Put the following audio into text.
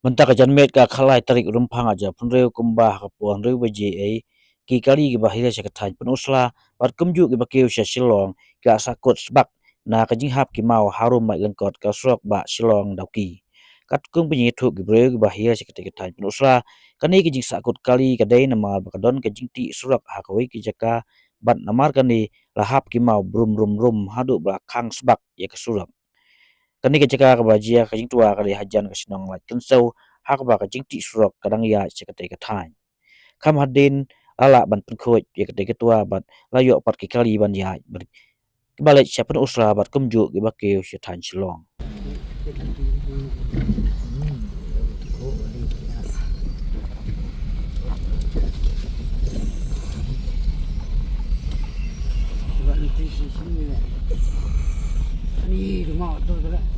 Mentak jan met ka khalai tarik rumpang aja punreu kumbah ka puang reu baje ai ki kali ki bahira sa kathai pun usla bat kumju ki bakeu sa silong ka sakut sbak na ka jinghap ki mau harum mai lengkot ka srok ba silong dauki kat kung pinyi thu ki breu ki bahira sa kathai pun usla kani ki jing sakut kali ka dei na mar ba don ka jingti srok ha ka wei ki jaka bat namar kani lahap ki mau brum brum rum hadu ba khang sbak ya ka surak kani ka jaka ka bajia ka jing tua ka le hajan ka sinong lai kun sau hak ba ka jing ti surok kadang ya che ka te ka thai kam hadin ala ban pun khoi ye ka te ka tua bat la yo pat ki kali ban ya ber balik siapa usra bat kumju ki ba ke shi than shilong Ini rumah tu tu lah.